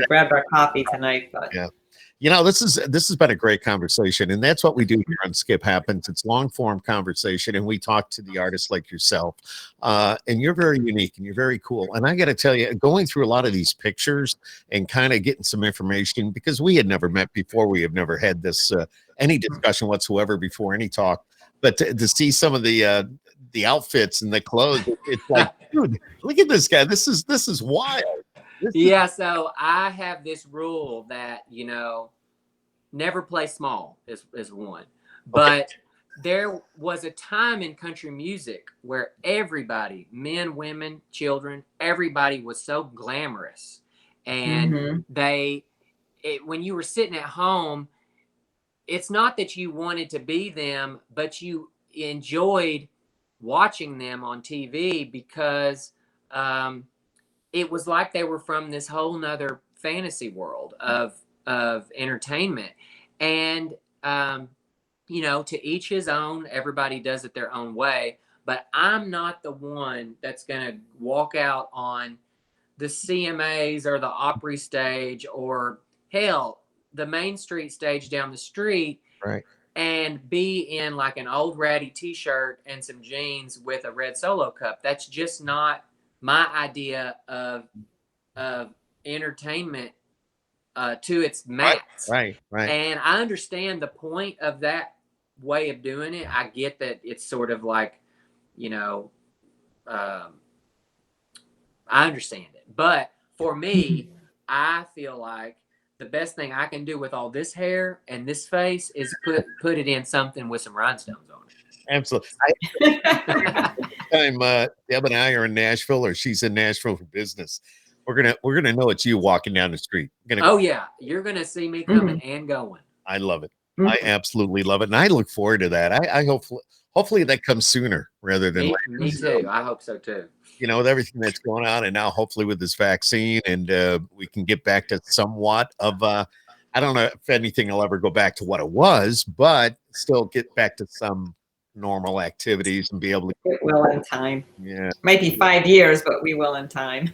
grabbed our coffee tonight, but yeah. You know, this has been a great conversation, and that's what we do here on Skip Happens. It's long form conversation, and we talk to the artists like yourself. And you're very unique and you're very cool. And I got to tell you, going through a lot of these pictures and kind of getting some information, because we had never met before, we have never had this any discussion whatsoever before, any talk. But to see some of the outfits and the clothes, it's like, dude, look at this guy. This is wild. Yeah, so I have this rule that, you know, never play small is one. But there was a time in country music where everybody, men, women, children, everybody was so glamorous. And when you were sitting at home, it's not that you wanted to be them, but you enjoyed watching them on TV because it was like they were from this whole nother fantasy world of entertainment. And, you know, to each his own, everybody does it their own way. But I'm not the one that's going to walk out on the CMAs or the Opry stage or, hell, the Main Street stage down the street. Right. And be in like an old ratty t-shirt and some jeans with a red Solo cup. That's just not my idea of entertainment to its max. Right. And I understand the point of that way of doing it. I get that it's sort of like, you know, I understand it. But for me, I feel like the best thing I can do with all this hair and this face is put it in something with some rhinestones on it. Absolutely. Time Deb and I are in Nashville, or she's in Nashville for business. We're gonna know it's you walking down the street. Yeah, you're gonna see me coming and going. I love it. I absolutely love it, and I look forward to that. I hopefully that comes sooner rather than later. Me too. I hope so too. You know, with everything that's going on, and now hopefully with this vaccine, and we can get back to somewhat of I don't know if anything will ever go back to what it was, but still get back to some normal activities and be able to. It will in time. Yeah, might be 5 years, but we will in time.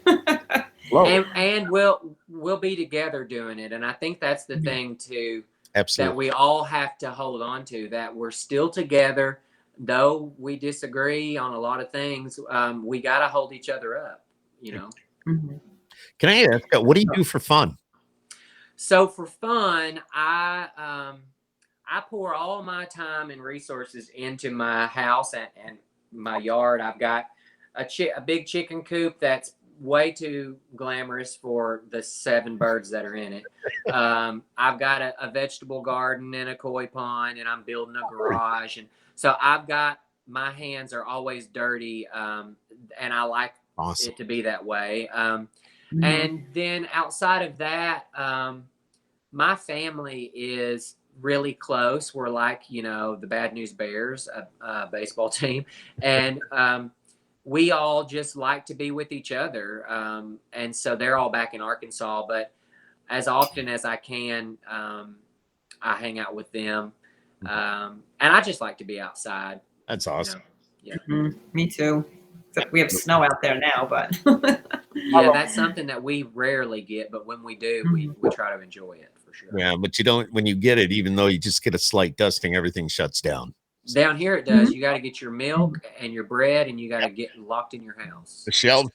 and we'll be together doing it, and I think that's the thing too. Absolutely. That we all have to hold on to, that we're still together. Though we disagree on a lot of things, we got to hold each other up, you know. Can I ask, what do you do for fun? So for fun, I pour all my time and resources into my house and my yard. I've got a big chicken coop that's way too glamorous for the 7 birds that are in it. I've got a vegetable garden and a koi pond, and I'm building a garage, and so I've got, my hands are always dirty, and I like it to be that way. And then outside of that, my family is really close. We're like, you know, the Bad News Bears, a baseball team. And we all just like to be with each other. And so they're all back in Arkansas. But as often as I can, I hang out with them. And I just like to be outside. That's awesome. You know? Yeah. Me too. Except we have snow out there now, but yeah, that's something that we rarely get, but when we do, we try to enjoy it for sure. Yeah, but you don't, when you get it, even though you just get a slight dusting, everything shuts down. Down here it does. You got to get your milk and your bread, and you got to get locked in your house. The shelves.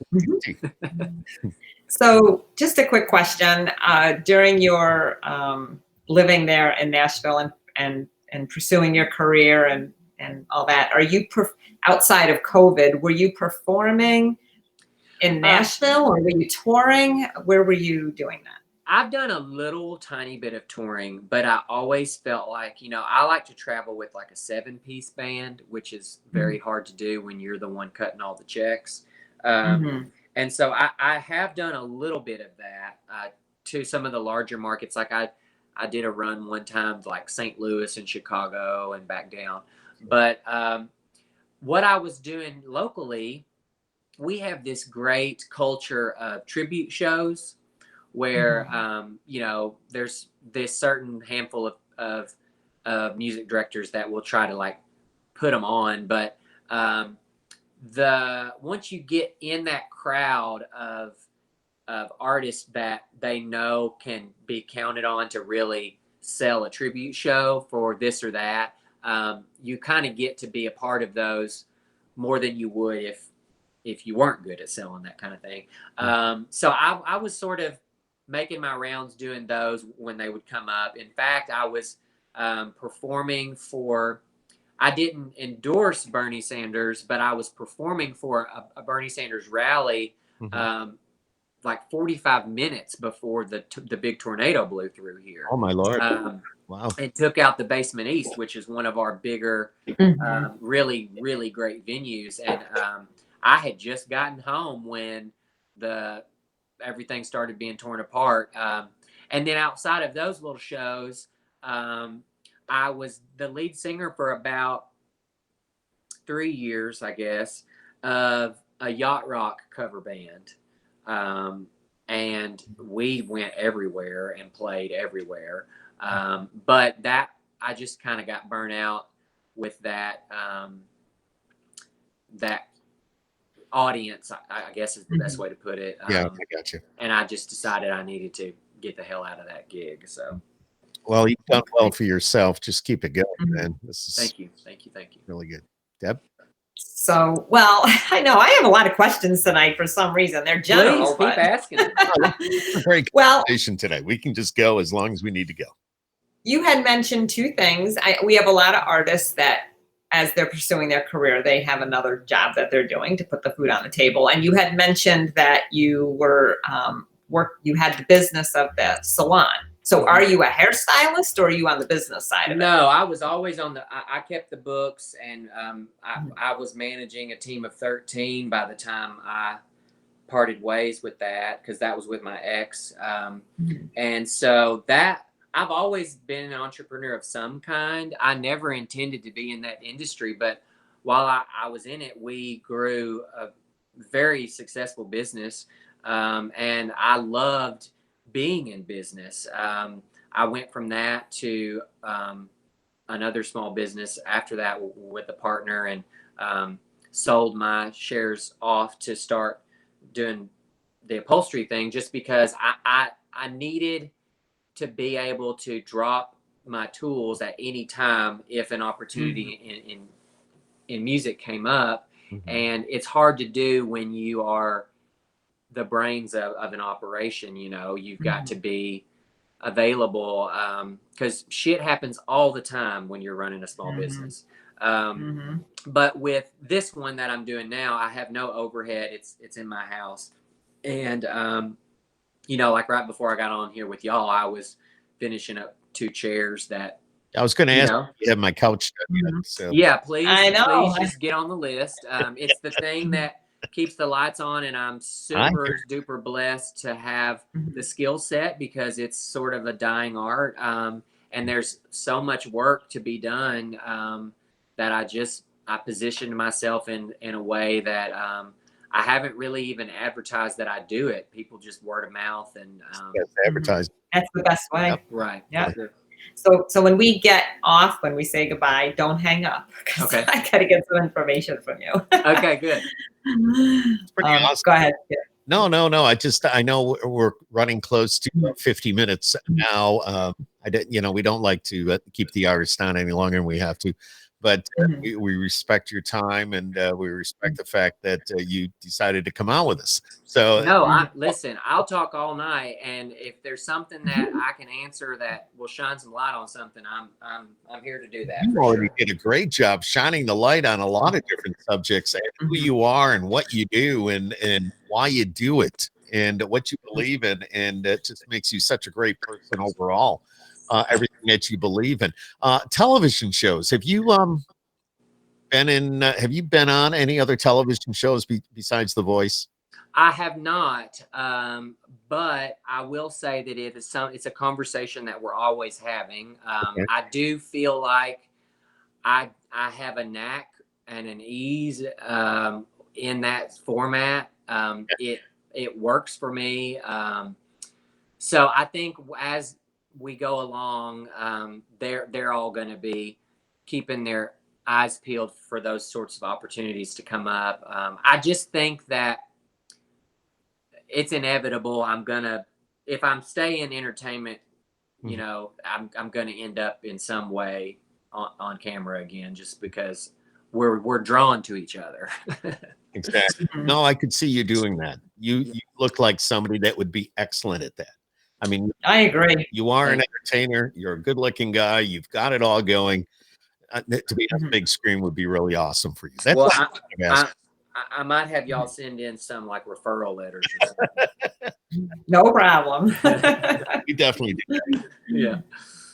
So just a quick question. During your living there in Nashville and pursuing your career and all that, are you outside of COVID, were you performing in Nashville or were you touring? Where were you doing that? I've done a little tiny bit of touring, but I always felt like, I like to travel with like a 7-piece band, which is very hard to do when you're the one cutting all the checks. And so I have done a little bit of that to some of the larger markets. Like I did a run one time, like St. Louis and Chicago and back down. But what I was doing locally, we have this great culture of tribute shows where, there's this certain handful of music directors that will try to like put them on. But once you get in that crowd of artists that they know can be counted on to really sell a tribute show for this or that, you kind of get to be a part of those more than you would if you weren't good at selling that kind of thing. So I was sort of making my rounds doing those when they would come up. In fact, I was performing for, I didn't endorse Bernie Sanders, but I was performing for a Bernie Sanders rally like 45 minutes before the big tornado blew through here. Oh my Lord. Wow. And took out the Basement East, which is one of our bigger, really, really great venues. And I had just gotten home when everything started being torn apart. And then outside of those little shows, I was the lead singer for about 3 years, I guess, of a yacht rock cover band. And we went everywhere and played everywhere. But that, I just kind of got burnt out with that, that audience, I guess is the best way to put it. Yeah, I got you. And I just decided I needed to get the hell out of that gig. So, well, you've done well for yourself. Just keep it going, man. This is thank you. Really good. Deb? So, well, I know I have a lot of questions tonight for some reason. They're general. Please keep asking. Great conversation today. We can just go as long as we need to go. You had mentioned two things. We have a lot of artists that, as they're pursuing their career, they have another job that they're doing to put the food on the table. And you had mentioned that you were you had the business of the salon. So are you a hairstylist or are you on the business side of it? No, I was always on I kept the books, and I was managing a team of 13 by the time I parted ways with that, because that was with my ex. And so that, I've always been an entrepreneur of some kind. I never intended to be in that industry, but while I was in it, we grew a very successful business. And I loved being in business. I went from that to another small business after that with a partner, and sold my shares off to start doing the upholstery thing, just because I needed to be able to drop my tools at any time if an opportunity in music came up. And it's hard to do when you are the brains of an operation. You've got to be available, because shit happens all the time when you're running a small business. But with this one that I'm doing now, I have no overhead. It's in my house. And like right before I got on here with y'all, I was finishing up 2 chairs that I was going to ask if you have my couch. So. Yeah, please. I know. Please just get on the list. It's the thing that keeps the lights on, and I'm super duper blessed to have the skill set, because it's sort of a dying art. And there's so much work to be done that I positioned myself in a way that I haven't really even advertised that I do it. People just word of mouth and advertise. That's the best way. Yep. Right. Yeah. So when we get off, when we say goodbye, don't hang up. Okay. I got to get some information from you. Okay, good. It's pretty awesome. Go ahead. Yeah. No. I know we're running close to 50 minutes now. We don't like to keep the artist on any longer than we have to, but we respect your time, and we respect the fact that you decided to come out with us. So no, listen, I'll talk all night, and if there's something that I can answer that will shine some light on something, I'm here to do that. You already did a great job shining the light on a lot of different subjects, and who you are and what you do and why you do it. and what you believe in, and it just makes you such a great person overall. Everything that you believe in. Television shows. Have you been in? Have you been on any other television shows besides The Voice? I have not, but I will say that it's a conversation that we're always having. Okay. I do feel like I have a knack and an ease in that format. It works for me. So I think as we go along, they're all going to be keeping their eyes peeled for those sorts of opportunities to come up. I just think that it's inevitable. If I'm staying entertainment, you know, I'm going to end up in some way on camera again, just because we're drawn to each other. Exactly. No, I could see you doing that. You look like somebody that would be excellent at that. I mean, I agree. you are an entertainer. You're a good-looking guy. You've got it all going. To be on the big screen would be really awesome for you. That's Well, I might have y'all send in some like referral letters or something. No problem. We definitely do that. Yeah.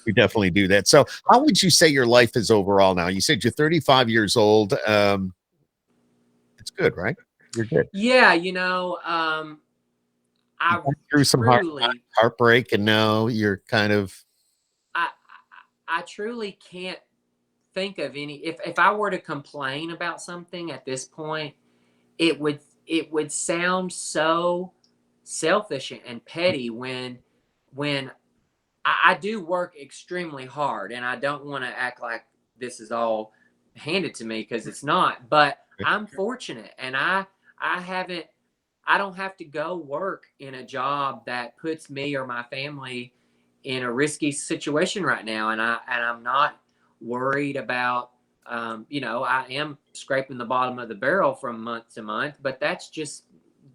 We definitely do that. So how would you say your life is overall now? You said you're 35 years old. It's good, right? You're good. Yeah, you know, I went through some heartbreak, and now you're kind of. I truly can't think of any. If I were to complain about something at this point, it would sound so selfish and petty when I do work extremely hard, and I don't want to act like this is all handed to me, because it's not. But I'm fortunate, and I don't have to go work in a job that puts me or my family in a risky situation right now, and I'm not worried about. You know, I am scraping the bottom of the barrel from month to month, but that's just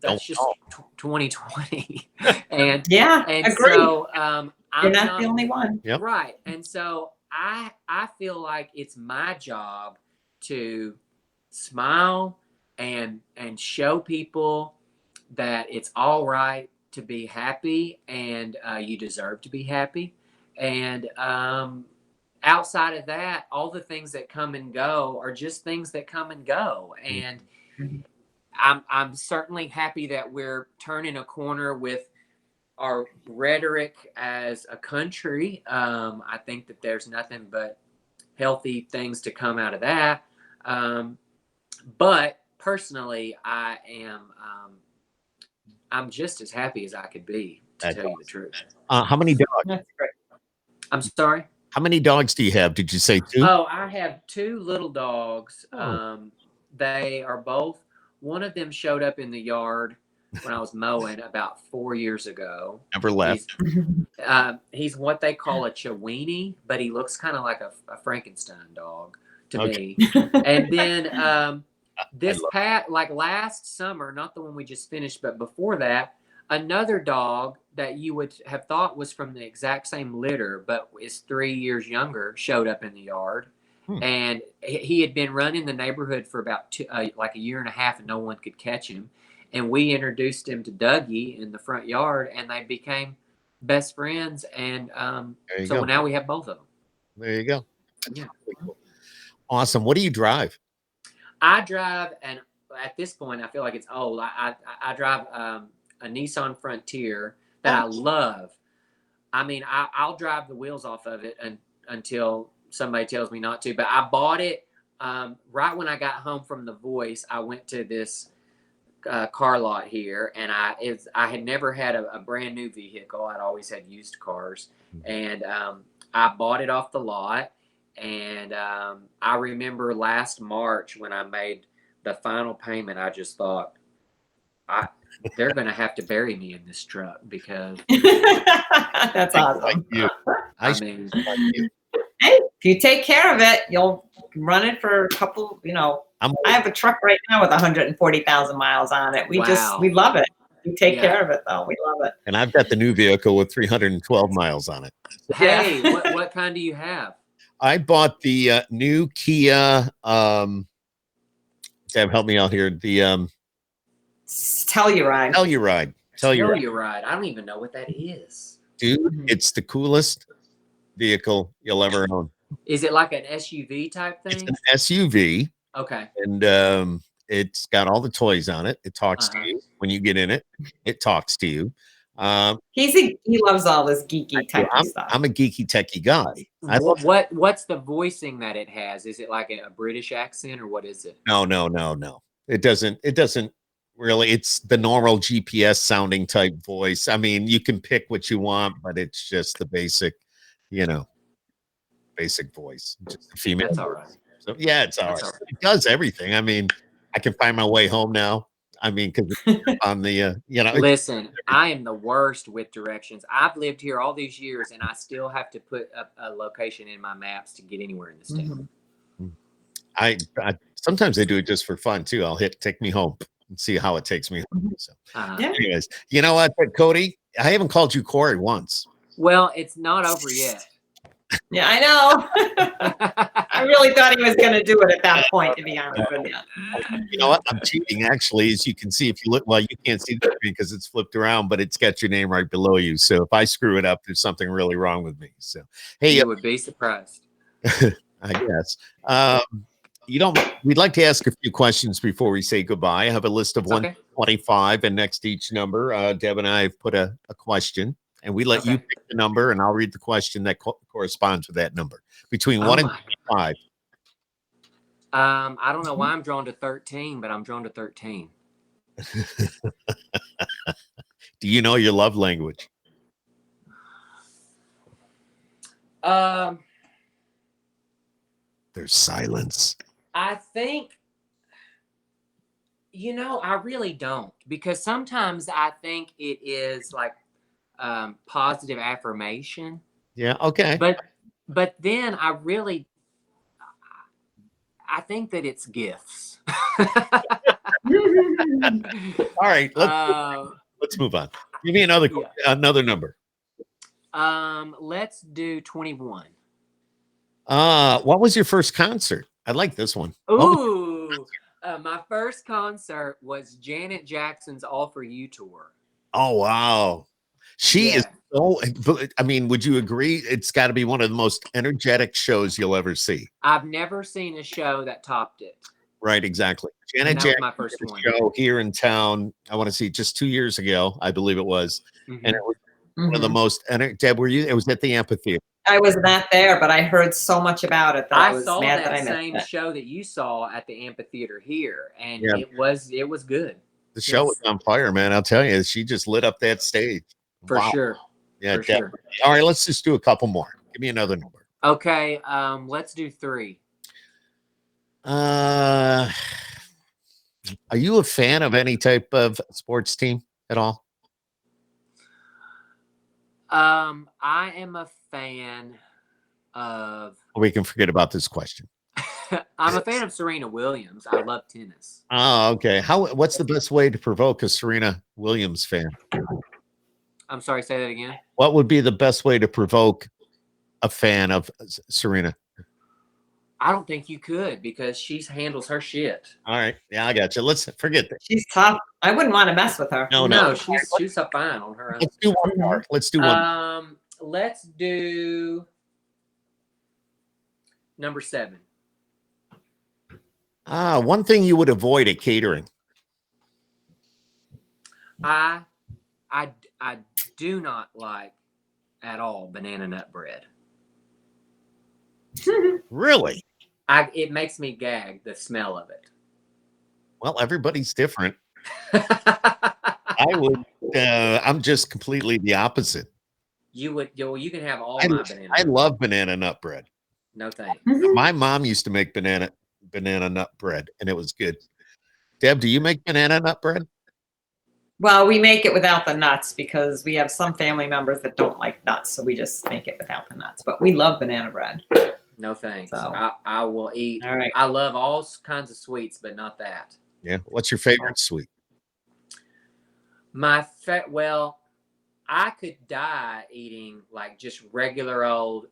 2020. And yeah, and agree. So you're not the only one. Yep. Right. And so I feel like it's my job to smile and show people that it's all right to be happy, and you deserve to be happy. And outside of that, all the things that come and go are just things that come and go. And I'm certainly happy that we're turning a corner with our rhetoric as a country. I think that there's nothing but healthy things to come out of that. But personally, I'm just as happy as I could be, to tell you the truth. How many dogs? That's great. I'm sorry? How many dogs do you have? Did you say 2? Oh, I have 2 little dogs. They are both, one of them showed up in the yard when I was mowing about 4 years ago. Never left. He's what they call a Chiweenie, but he looks kind of like a Frankenstein dog to me. And then last summer, not the one we just finished, but before that, another dog that you would have thought was from the exact same litter, but is 3 years younger, showed up in the yard. And he had been running the neighborhood for about like a year and a half, and no one could catch him. And we introduced him to Dougie in the front yard, and they became best friends. And so now we have both of them. There you go. Yeah. Really cool. Awesome. What do you drive? I drive, and at this point, I feel like it's old. I drive a Nissan Frontier that I love. I mean, I'll drive the wheels off of it until somebody tells me not to. But I bought it right when I got home from The Voice. I went to this car lot here, and I had never had a brand new vehicle. I'd always had used cars, and I bought it off the lot. And I remember last March when I made the final payment, I just thought, they're going to have to bury me in this truck, because that's awesome. Thank you. I mean, hey, if you take care of it, you'll run it for a couple, you know. I have a truck right now with 140,000 miles on it. We love it. We take care of it, though. We love it. And I've got the new vehicle with 312 miles on it. Hey, what kind do you have? I bought the new Kia. Sam, help me out here. The Telluride. Telluride. I don't even know what that is. Dude, it's the coolest vehicle you'll ever own. Is it like an SUV type It's thing? an SUV, Okay. and it's got all the toys on it. It talks to you when you get in it. It talks to you. He loves all this geeky techie stuff. I'm a geeky techie guy. What's the voicing that it has? Is it like a British accent or what is it? No. It doesn't really. It's the normal GPS sounding type voice. I mean, you can pick what you want, but it's just the basic, basic voice. Just a female. That's all right. So yeah, it's all right. That's all right. It does everything. I mean, I can find my way home now. I mean, because on the Listen, I am the worst with directions. I've lived here all these years, and I still have to put a location in my maps to get anywhere in this town. I sometimes I do it just for fun too. I'll hit take me home and see how it takes me home. So, anyways, you know what, Cody? I haven't called you Corey once. Well, it's not over yet. Yeah, I know. I really thought he was going to do it at that point, to be honest with you. You know what? I'm cheating, actually, as you can see. If you look, well, you can't see the screen because it's flipped around, but it's got your name right below you. So if I screw it up, there's something really wrong with me. So, hey, you would be surprised. I guess. We'd like to ask a few questions before we say goodbye. I have a list of 125, and next to each number, Deb and I have put a question. And we let you pick the number, and I'll read the question that corresponds with that number. Between 1 and 25. I don't know why I'm drawn to 13, but I'm drawn to 13. Do you know your love language? There's silence. I think, I really don't. Because sometimes I think it is like, positive affirmation. Yeah. Okay. But then I think that it's gifts. All right. Let's move on. Give me another number. Let's do 21. What was your first concert? I like this one. Ooh, my first concert was Janet Jackson's All For You tour. Oh, wow. She is so, I mean, would you agree? It's got to be one of the most energetic shows you'll ever see. I've never seen a show that topped it. Right, exactly. Janet Jackson, my first show here in town. I want to see just 2 years ago, I believe it was. And it was one of the most, Deb, were you? It was at the amphitheater. I was not there, but I heard so much about it that I was saw mad that that I same missed it. show that you saw at the amphitheater here, and it was good. The show was on fire, man. I'll tell you, she just lit up that stage. For sure. Yeah, definitely. Sure. All right, let's just do a couple more. Give me another number. Okay, let's do 3. Are you a fan of any type of sports team at all? I am a fan of. We can forget about this question. I'm a fan of Serena Williams. I love tennis. Oh, okay. What's the best way to provoke a Serena Williams fan? I'm sorry, say that again. What would be the best way to provoke a fan of Serena? I don't think you could, because she handles her shit. All right. Yeah, I got you. Let's forget that. She's tough. I wouldn't want to mess with her. No, she's a fine on her own. Let's do one more. Let's do one. Let's do number 7. One thing you would avoid at catering. I do not like at all banana nut bread. Really? It makes me gag, the smell of it. Well, everybody's different. I'm just completely the opposite. You can have all my banana. I love banana nut bread. No thanks. My mom used to make banana nut bread, and it was good. Deb, do you make banana nut bread? Well, we make it without the nuts because we have some family members that don't like nuts, so we just make it without the nuts. But we love banana bread. No thanks. So, I will eat. All right. I love all kinds of sweets, but not that. Yeah. What's your favorite sweet? Well, I could die eating like just regular old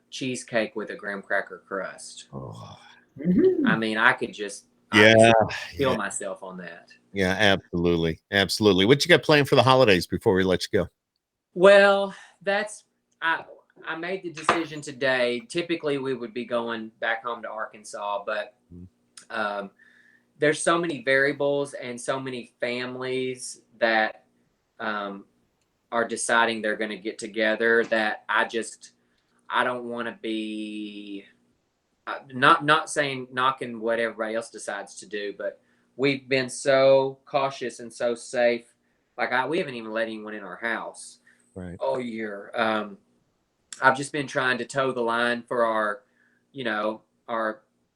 cheesecake with a graham cracker crust. Oh. I mean, I could just kill myself on that. Yeah, absolutely. Absolutely. What you got planned for the holidays before we let you go? Well, I made the decision today. Typically, we would be going back home to Arkansas, but there's so many variables and so many families that are deciding they're going to get together that I don't want to be not saying knocking what everybody else decides to do, but we've been so cautious and so safe. Like we haven't even let anyone in our house all year. I've just been trying to toe the line for our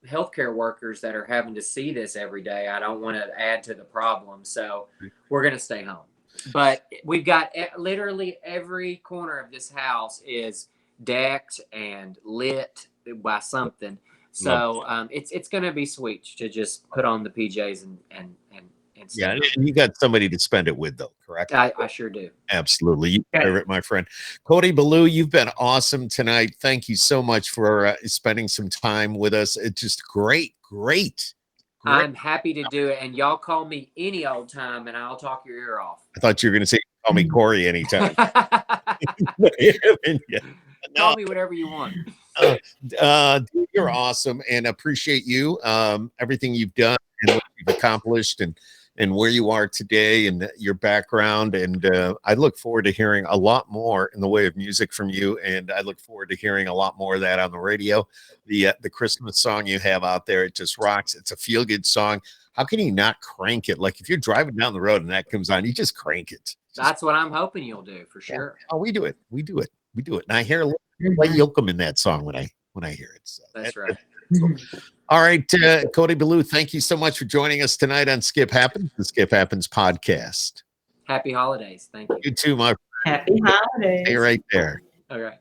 healthcare workers that are having to see this every day. I don't want to add to the problem, so we're going to stay home. But we've got literally every corner of this house is decked and lit by something. So it's going to be sweet to just put on the PJs and yeah, you got somebody to spend it with, though, correct? I sure do. Absolutely. You deserve it, my friend. Cody Belew, you've been awesome tonight. Thank you so much for spending some time with us. It's just great. I'm happy to do it. And y'all call me any old time and I'll talk your ear off. I thought you were going to say, call me Corey anytime. Call me whatever you want. Dude, you're awesome and appreciate you, everything you've done and what you've accomplished and where you are today and your background. And I look forward to hearing a lot more in the way of music from you. And I look forward to hearing a lot more of that on the radio. The Christmas song you have out there, it just rocks. It's a feel-good song. How can you not crank it? Like if you're driving down the road and that comes on, you just crank it. That's what I'm hoping you'll do for sure. Yeah. Oh, we do it. And I hear a little like Yoakum in that song when I hear it. So that's right. All right, Cody Belew, thank you so much for joining us tonight on Skip Happens, the Skip Happens podcast. Happy holidays. Thank you. You too, my friend. Happy holidays. Stay right there. All right.